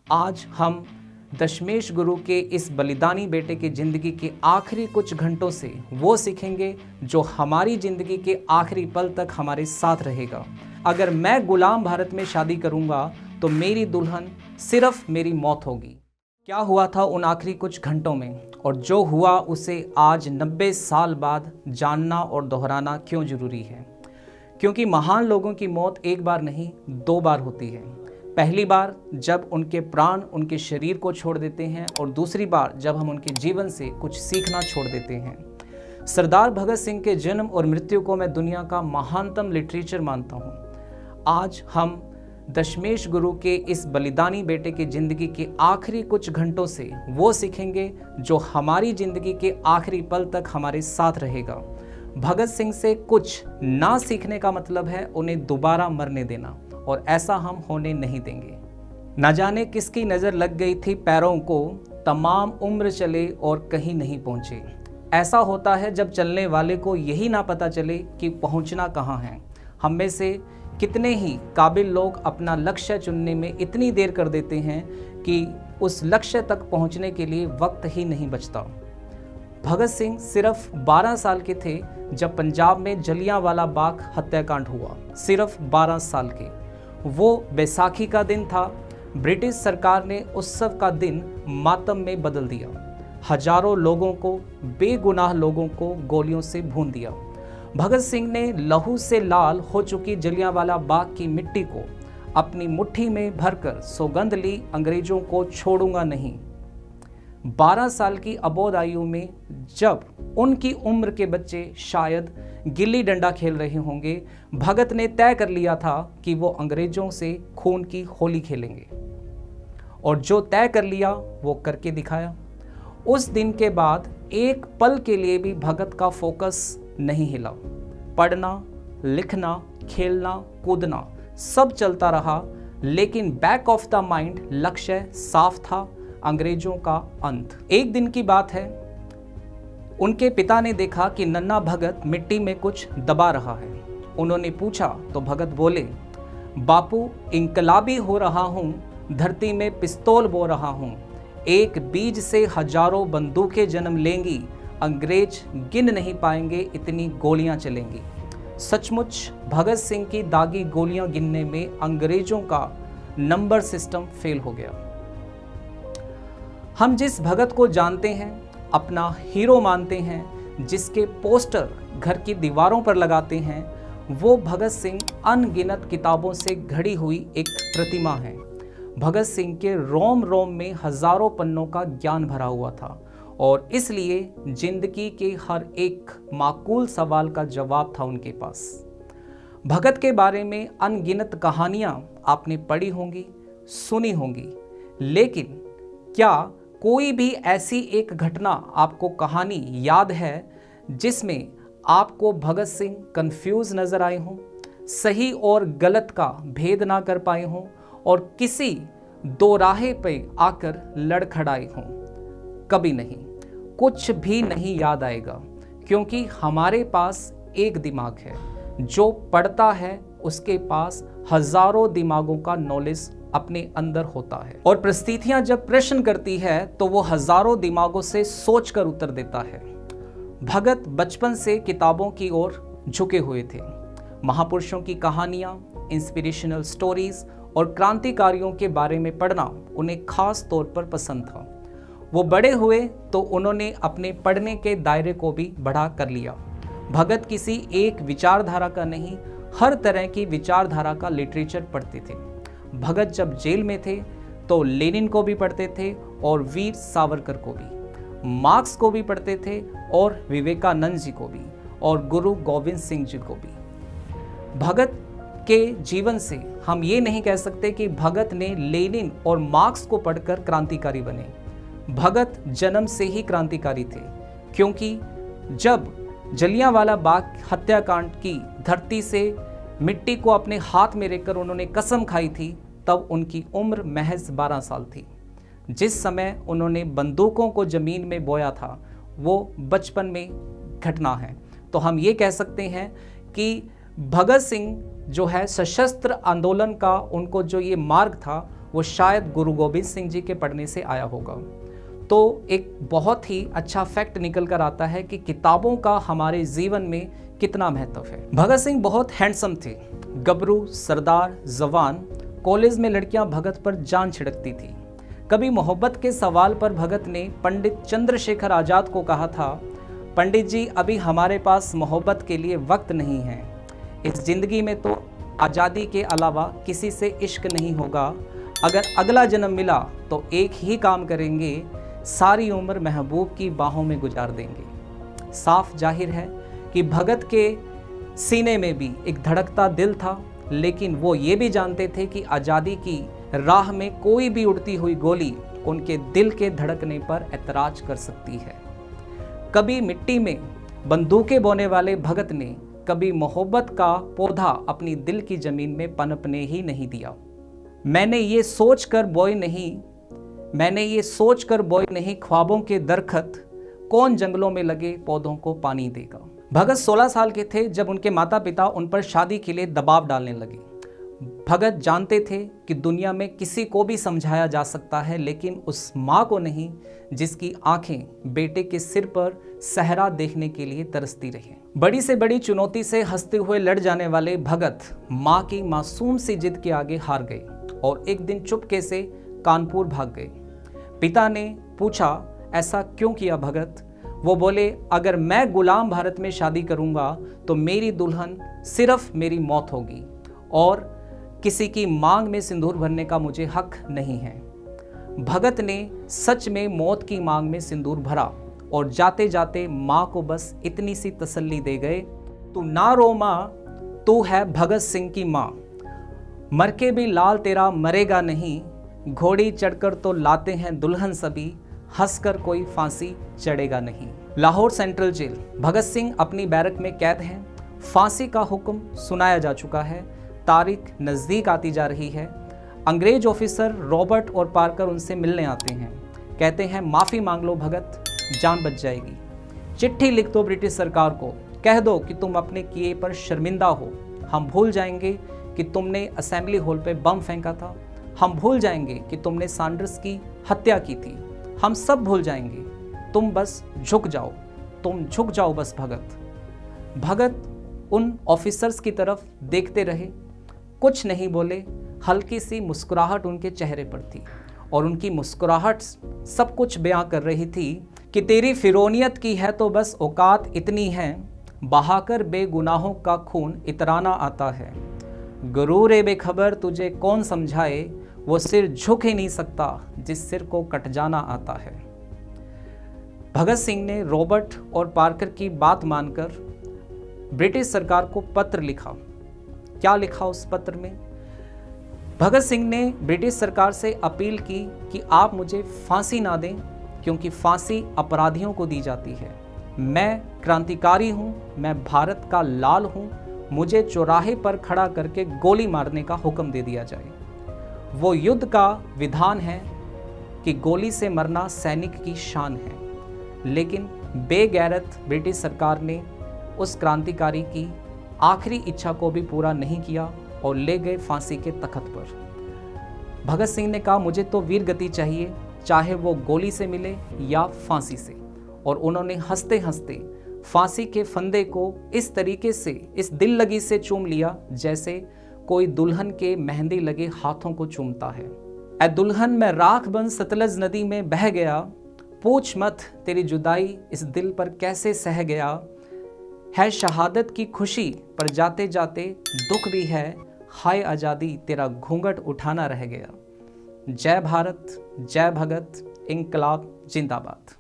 आज हम दशमेश गुरु के इस बलिदानी बेटे की ज़िंदगी के आखिरी कुछ घंटों से वो सीखेंगे जो हमारी ज़िंदगी के आखिरी पल तक हमारे साथ रहेगा। अगर मैं गुलाम भारत में शादी करूँगा तो मेरी दुल्हन सिर्फ मेरी मौत होगी। क्या हुआ था उन आखिरी कुछ घंटों में, और जो हुआ उसे आज 90 साल बाद जानना और दोहराना क्यों ज़रूरी है? क्योंकि महान लोगों की मौत एक बार नहीं 2 बार होती है। पहली बार जब उनके प्राण उनके शरीर को छोड़ देते हैं, और दूसरी बार जब हम उनके जीवन से कुछ सीखना छोड़ देते हैं। सरदार भगत सिंह के जन्म और मृत्यु को मैं दुनिया का महानतम लिटरेचर मानता हूँ। आज हम दशमेश गुरु के इस बलिदानी बेटे की ज़िंदगी के आखिरी कुछ घंटों से वो सीखेंगे जो हमारी ज़िंदगी के आखिरी पल तक हमारे साथ रहेगा। भगत सिंह से कुछ ना सीखने का मतलब है उन्हें दोबारा मरने देना, और ऐसा हम होने नहीं देंगे। न जाने किसकी नज़र लग गई थी पैरों को, तमाम उम्र चले और कहीं नहीं पहुँचे। ऐसा होता है जब चलने वाले को यही ना पता चले कि पहुँचना कहाँ है। हम में से कितने ही काबिल लोग अपना लक्ष्य चुनने में इतनी देर कर देते हैं कि उस लक्ष्य तक पहुँचने के लिए वक्त ही नहीं बचता। भगत सिंह सिर्फ 12 साल के थे जब पंजाब में जलियांवाला बाग हत्याकांड हुआ। सिर्फ 12 साल के। वो बैसाखी का दिन था। ब्रिटिश सरकार ने उत्सव का दिन मातम में बदल दिया। हजारों लोगों को, बेगुनाह लोगों को गोलियों से भून दिया। भगत सिंह ने लहू से लाल हो चुकी जलियांवाला बाग की मिट्टी को अपनी मुट्ठी में भरकर सौगंध ली, अंग्रेजों को छोड़ूंगा नहीं। 12 साल की अबोध आयु में जब उनकी उम्र के बच्चे शायद गिल्ली डंडा खेल रहे होंगे, भगत ने तय कर लिया था कि वो अंग्रेजों से खून की होली खेलेंगे, और जो तय कर लिया वो करके दिखाया। उस दिन के बाद एक पल के लिए भी भगत का फोकस नहीं हिला। पढ़ना, लिखना, खेलना, कूदना सब चलता रहा, लेकिन बैक ऑफ द माइंड लक्ष्य साफ था, अंग्रेजों का अंत। एक दिन की बात है, उनके पिता ने देखा कि नन्हा भगत मिट्टी में कुछ दबा रहा है। उन्होंने पूछा तो भगत बोले, बापू इंकलाबी हो रहा हूँ, धरती में पिस्तौल बो रहा हूँ। एक बीज से हजारों बंदूकें जन्म लेंगी, अंग्रेज गिन नहीं पाएंगे इतनी गोलियां चलेंगी। सचमुच भगत सिंह की दागी गोलियां गिनने में अंग्रेजों का नंबर सिस्टम फेल हो गया। हम जिस भगत को जानते हैं, अपना हीरो मानते हैं, जिसके पोस्टर घर की दीवारों पर लगाते हैं, वो भगत सिंह अनगिनत किताबों से घड़ी हुई एक प्रतिमा है। भगत सिंह के रोम रोम में हजारों पन्नों का ज्ञान भरा हुआ था, और इसलिए जिंदगी के हर एक माकूल सवाल का जवाब था उनके पास। भगत के बारे में अनगिनत कहानियां आपने पढ़ी होंगी, सुनी होंगी, लेकिन क्या कोई भी ऐसी एक घटना आपको कहानी याद है जिसमें आपको भगत सिंह कंफ्यूज नजर आए हों, सही और गलत का भेद ना कर पाए हों, और किसी दो राहे पे आकर लड़खड़ाए हों? कभी नहीं, कुछ भी नहीं याद आएगा, क्योंकि हमारे पास एक दिमाग है। जो पढ़ता है उसके पास हजारों दिमागों का नॉलेज अपने अंदर होता है, और परिस्थितियां जब प्रश्न करती है तो वो हजारों दिमागों से सोचकर उत्तर देता है। भगत बचपन से किताबों की ओर झुके हुए थे। महापुरुषों की कहानियां, इंस्पिरेशनल स्टोरीज और क्रांतिकारियों के बारे में पढ़ना उन्हें खास तौर पर पसंद था। वो बड़े हुए तो उन्होंने अपने पढ़ने के दायरे को भी बढ़ा कर लिया। भगत किसी एक विचारधारा का नहीं, हर तरह की विचारधारा का लिटरेचर पढ़ते थे। भगत जब जेल में थे तो लेनिन को भी पढ़ते थे, और वीर सावरकर को भी, मार्क्स को भी पढ़ते थे, और विवेकानंद जी को भी, और गुरु गोविंद सिंह जी को भी। भगत के जीवन से हम ये नहीं कह सकते कि भगत ने लेनिन और मार्क्स को पढ़कर क्रांतिकारी बने। भगत जन्म से ही क्रांतिकारी थे, क्योंकि जब जलियांवाला बाग हत्याकांड की धरती से मिट्टी को अपने हाथ में लेकर उन्होंने कसम खाई थी, तब उनकी उम्र महज 12 साल थी। जिस समय उन्होंने बंदूकों को जमीन में बोया था वो बचपन में घटना है। तो हम ये कह सकते हैं कि भगत सिंह जो है सशस्त्र आंदोलन का उनको जो ये मार्ग था वो शायद गुरु गोविंद सिंह जी के पढ़ने से आया होगा। तो एक बहुत ही अच्छा फैक्ट निकल कर आता है कि किताबों का हमारे जीवन में कितना महत्व है। भगत सिंह बहुत हैंडसम थे, गबरू, सरदार, जवान। कॉलेज में लड़कियां भगत पर जान छिड़कती थी। कभी मोहब्बत के सवाल पर भगत ने पंडित चंद्रशेखर आजाद को कहा था, पंडित जी अभी हमारे पास मोहब्बत के लिए वक्त नहीं है। इस जिंदगी में तो आज़ादी के अलावा किसी से इश्क नहीं होगा। अगर अगला जन्म मिला तो एक ही काम करेंगे, सारी उम्र महबूब की बाहों में गुजार देंगे। साफ जाहिर है कि भगत के सीने में भी एक धड़कता दिल था, लेकिन वो ये भी जानते थे कि आज़ादी की राह में कोई भी उड़ती हुई गोली उनके दिल के धड़कने पर ऐतराज कर सकती है। कभी मिट्टी में बंदूकें बोने वाले भगत ने कभी मोहब्बत का पौधा अपनी दिल की जमीन में पनपने ही नहीं दिया। मैंने ये सोचकर बोए नहीं ख्वाबों के दरखत, कौन जंगलों में लगे पौधों को पानी देगा। भगत 16 साल के थे जब उनके माता पिता उन पर शादी के लिए दबाव डालने लगे। भगत जानते थे कि दुनिया में किसी को भी समझाया जा सकता है, लेकिन उस माँ को नहीं जिसकी आंखें बेटे के सिर पर सहरा देखने के लिए तरसती रही। बड़ी से बड़ी चुनौती से हंसते हुए लड़ जाने वाले भगत माँ की मासूम सी जिद के आगे हार गए और एक दिन चुपके से कानपुर भाग गए। पिता ने पूछा, ऐसा क्यों किया भगत? वो बोले, अगर मैं गुलाम भारत में शादी करूंगा तो मेरी दुल्हन सिर्फ मेरी मौत होगी और किसी की मांग में सिंदूर भरने का मुझे हक नहीं है। भगत ने सच में मौत की मांग में सिंदूर भरा और जाते जाते माँ को बस इतनी सी तसल्ली दे गए, तू ना रो माँ, तू है भगत सिंह की माँ। मर के भी लाल तेरा मरेगा नहीं, घोड़ी चढ़कर तो लाते हैं दुल्हन सभी, हंसकर कोई फांसी चढ़ेगा नहीं। Lahore central jail. भगत सिंह अपनी बैरक में कैद हैं। फांसी का हुक्म सुनाया जा चुका है, तारीख नज़दीक आती जा रही है। अंग्रेज ऑफिसर रॉबर्ट और पार्कर उनसे मिलने आते हैं। कहते हैं, माफ़ी मांग लो भगत, जान बच जाएगी। चिट्ठी लिख दो ब्रिटिश सरकार को, कह दो कि तुम अपने किए पर शर्मिंदा हो। हम भूल जाएंगे कि तुमने असेंबली हॉल पे बम फेंका था। हम भूल जाएंगे कि तुमने सैंडर्स की हत्या की थी। हम सब भूल जाएंगे। तुम बस झुक जाओ, तुम झुक जाओ बस भगत। भगत उन ऑफिसर्स की तरफ देखते रहे, कुछ नहीं बोले। हल्की सी मुस्कुराहट उनके चेहरे पर थी और उनकी मुस्कुराहट सब कुछ बयां कर रही थी कि तेरी फिरौनियत की है तो बस औकात इतनी है, बहाकर बेगुनाहों का खून इतराना आता है। गुरूर ए बेखबर तुझे कौन समझाए, वो सिर झुक ही नहीं सकता जिस सिर को कट जाना आता है। भगत सिंह ने रॉबर्ट और पार्कर की बात मानकर ब्रिटिश सरकार को पत्र लिखा। क्या लिखा उस पत्र में? भगत सिंह ने ब्रिटिश सरकार से अपील की कि आप मुझे फांसी ना दें, क्योंकि फांसी अपराधियों को दी जाती है। मैं क्रांतिकारी हूँ, मैं भारत का लाल हूँ, मुझे चौराहे पर खड़ा करके गोली मारने का हुक्म दे दिया जाए। वो युद्ध का विधान है कि गोली से मरना सैनिक की शान है, लेकिन बेगैरत ब्रिटिश सरकार ने उस क्रांतिकारी की आखिरी इच्छा को भी पूरा नहीं किया और ले गए फांसी के तख्त पर। भगत सिंह ने कहा, मुझे तो वीर गति चाहिए, चाहे वो गोली से मिले या फांसी से। और उन्होंने हंसते हंसते फांसी के फंदे को इस तरीके से, इस दिल लगी से चूम लिया जैसे कोई दुल्हन के मेहंदी लगे हाथों को चूमता है। ऐ दुल्हन मैं राख बन सतलज नदी में बह गया, पूछ मत तेरी जुदाई इस दिल पर कैसे सह गया। है शहादत की खुशी पर जाते जाते दुख भी है, हाय आज़ादी तेरा घूंघट उठाना रह गया। जय भारत, जय भगत, इंकलाब जिंदाबाद।